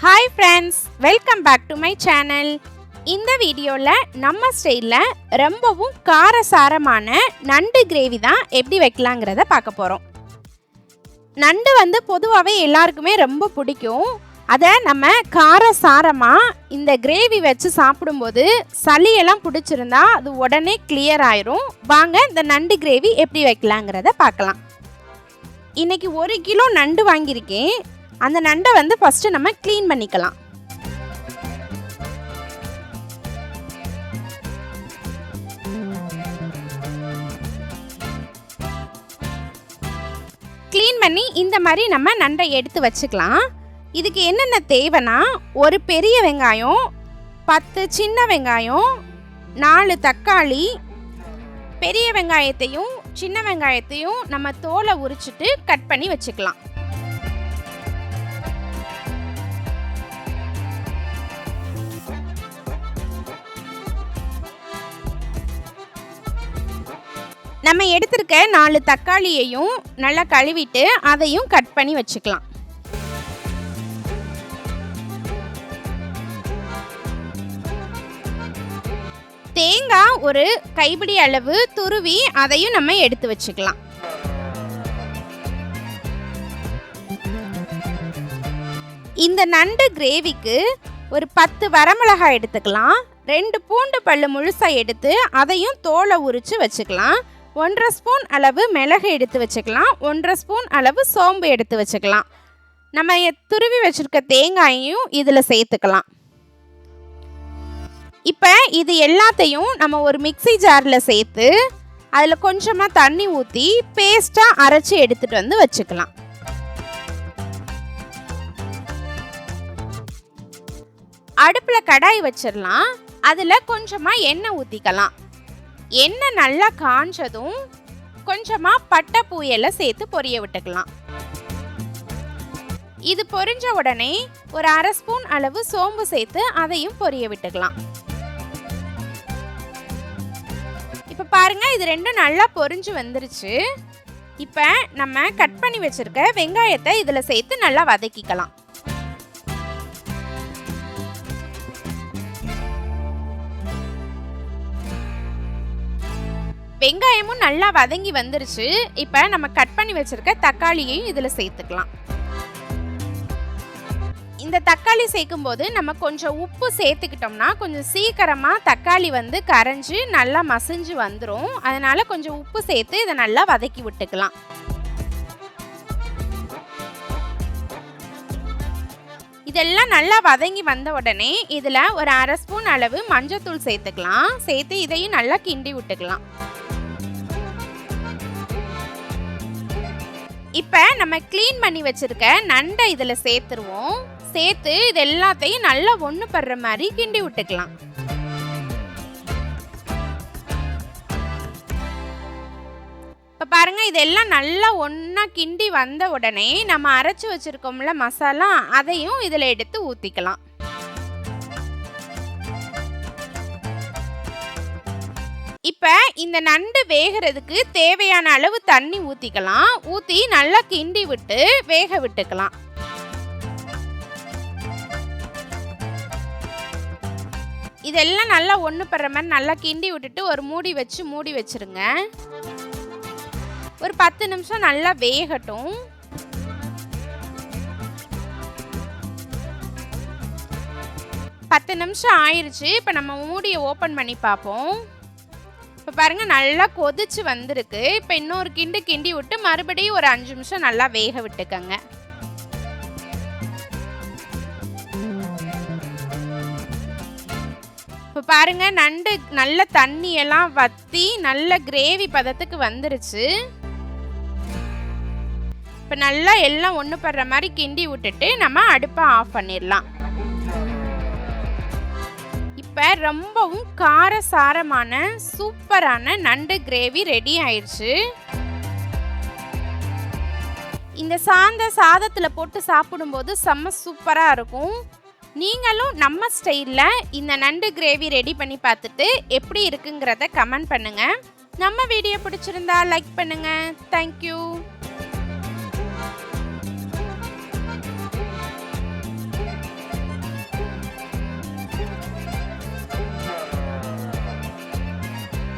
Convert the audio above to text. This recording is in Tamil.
Hi friends, welcome back to my channel. இந்த வீடியோவில் நம்ம ஸ்டைலில் ரொம்பவும் காரசாரமான நண்டு கிரேவி தான் எப்படி வைக்கலாங்கிறத பார்க்க போகிறோம். நண்டு பொதுவாகவே எல்லாருக்குமே ரொம்ப பிடிக்கும். அதை நம்ம காரசாரமாக இந்த கிரேவி வச்சு சாப்பிடும்போது சளியெல்லாம் பிடிச்சிருந்தா அது உடனே கிளியர் ஆயிரும். வாங்க இந்த நண்டு கிரேவி எப்படி வைக்கலாங்கிறத பார்க்கலாம். இன்றைக்கி 1 கிலோ நண்டு வாங்கியிருக்கேன். அந்த நண்டை ஃபஸ்ட்டு நம்ம க்ளீன் பண்ணிக்கலாம். க்ளீன் பண்ணி இந்த மாதிரி நம்ம நண்டை எடுத்து வச்சுக்கலாம். இதுக்கு என்னென்ன தேவைன்னா, ஒரு பெரிய வெங்காயம், 10 சின்ன வெங்காயம், 4 தக்காளி. பெரிய வெங்காயத்தையும் சின்ன வெங்காயத்தையும் நம்ம தோலை உரிச்சிட்டு கட் பண்ணி வச்சுக்கலாம். நம்ம எடுத்திருக்க 4 தக்காளியையும் நல்லா கழுவிட்டு அதையும் கட் பண்ணி வச்சுக்கலாம். தேங்காய் ஒரு கைப்பிடி அளவு துருவி அதையும் நம்ம எடுத்து வச்சுக்கலாம். இந்த நண்டு கிரேவிக்கு ஒரு 10 வரமிளகாய் எடுத்துக்கலாம். 2 பூண்டு பல்லு முழுசாக எடுத்து அதையும் தோலை உரித்து வச்சுக்கலாம். 1/2 ஸ்பூன் அளவு மிளகு எடுத்து வச்சுக்கலாம். 1/2 ஸ்பூன் அளவு சோம்பு எடுத்து வச்சுக்கலாம். நம்ம துருவி வச்சுருக்க தேங்காயையும் இதில் சேர்த்துக்கலாம். இப்போ இது எல்லாத்தையும் நம்ம ஒரு மிக்ஸி ஜாரில் சேர்த்து அதில் கொஞ்சமாக தண்ணி ஊற்றி பேஸ்ட்டாக அரைச்சி எடுத்துகிட்டு வச்சுக்கலாம். அடுப்பில் கடாய் வச்சிடலாம். அதில் கொஞ்சமாக எண்ணெய் ஊற்றிக்கலாம். எண்ணெய் நல்லா காஞ்சதும் கொஞ்சமாக பட்டை பூ எல்லாம் சேர்த்து பொரிய விட்டுக்கலாம். இது பொரிஞ்ச உடனே ஒரு 1/2 ஸ்பூன் அளவு சோம்பு சேர்த்து அதையும் பொரிய விட்டுக்கலாம். இப்போ பாருங்க, இது ரெண்டும் நல்லா பொரிஞ்சு வந்துருச்சு. இப்போ நம்ம கட் பண்ணி வச்சிருக்க வெங்காயத்தை இதில் சேர்த்து நல்லா வதக்கிக்கலாம். வெங்காயமும் நல்லா வதங்கி வந்துருச்சு. இப்போ நம்ம கட் பண்ணி வச்சிருக்க தக்காளியையும் இதில் சேர்த்துக்கலாம். இந்த தக்காளி சேர்க்கும் போது நம்ம கொஞ்சம் உப்பு சேர்த்துக்கிட்டோம்னா கொஞ்சம் சீக்கிரமாக தக்காளி கரைஞ்சி நல்லா மசிஞ்சு வந்துடும். அதனால கொஞ்சம் உப்பு சேர்த்து இதை நல்லா வதக்கி விட்டுக்கலாம். இதெல்லாம் நல்லா வதங்கி வந்த உடனே இதில் ஒரு 1/2 ஸ்பூன் அளவு மஞ்சத்தூள் சேர்த்துக்கலாம். சேர்த்து இதையும் நல்லா கிண்டி விட்டுக்கலாம். இப்போ நம்ம க்ளீன் பண்ணி வச்சிருக்க நண்டை இதில் சேர்த்துருவோம். சேர்த்து இது எல்லாத்தையும் நல்லா ஒன்று படுற மாதிரி கிண்டி விட்டுக்கலாம். இப்போ பாருங்கள், இதெல்லாம் நல்லா ஒன்றா கிண்டி வந்த உடனே நம்ம அரைச்சி வச்சுருக்கோம்ல மசாலா, அதையும் இதில் எடுத்து ஊற்றிக்கலாம். இப்போ இந்த நண்டு வேகிறதுக்கு தேவையான அளவு தண்ணி ஊற்றிக்கலாம். ஊற்றி நல்லா கிண்டி விட்டு வேக விட்டுக்கலாம். இதெல்லாம் நல்லா ஒன்று படுற மாதிரி நல்லா கிண்டி விட்டுட்டு ஒரு மூடி வச்சு மூடி வச்சிருங்க. ஒரு 10 நிமிஷம் நல்லா வேகட்டும். பத்து நிமிஷம் ஆயிடுச்சு. இப்போ நம்ம மூடியை ஓப்பன் பண்ணி பார்ப்போம். இப்போ பாருங்கள், நல்லா கொதிச்சு வந்திருக்கு. இப்போ இன்னொரு கிண்டி விட்டு மறுபடியும் ஒரு 5 நிமிஷம் நல்லா வேக விட்டுக்கங்க. இப்போ பாருங்கள், நண்டு நல்ல தண்ணியெல்லாம் வற்றி நல்ல கிரேவி பதத்துக்கு வந்துருச்சு. இப்போ நல்லா எல்லாம் ஒன்று படுற மாதிரி கிண்டி விட்டுட்டு நம்ம அடுப்பை ஆஃப் பண்ணிடலாம். இப்போ ரொம்பவும் காரசாரமான சூப்பரான நண்டு கிரேவி ரெடி ஆயிடுச்சு. இந்த சாதத்தில் போட்டு சாப்பிடும்போது செம்ம சூப்பராக இருக்கும். நீங்களும் நம்ம ஸ்டைலில் இந்த நண்டு கிரேவி ரெடி பண்ணி பார்த்துட்டு எப்படி இருக்குங்கிறத கமெண்ட் பண்ணுங்கள். நம்ம வீடியோ பிடிச்சிருந்தா லைக் பண்ணுங்கள். தேங்க்யூ.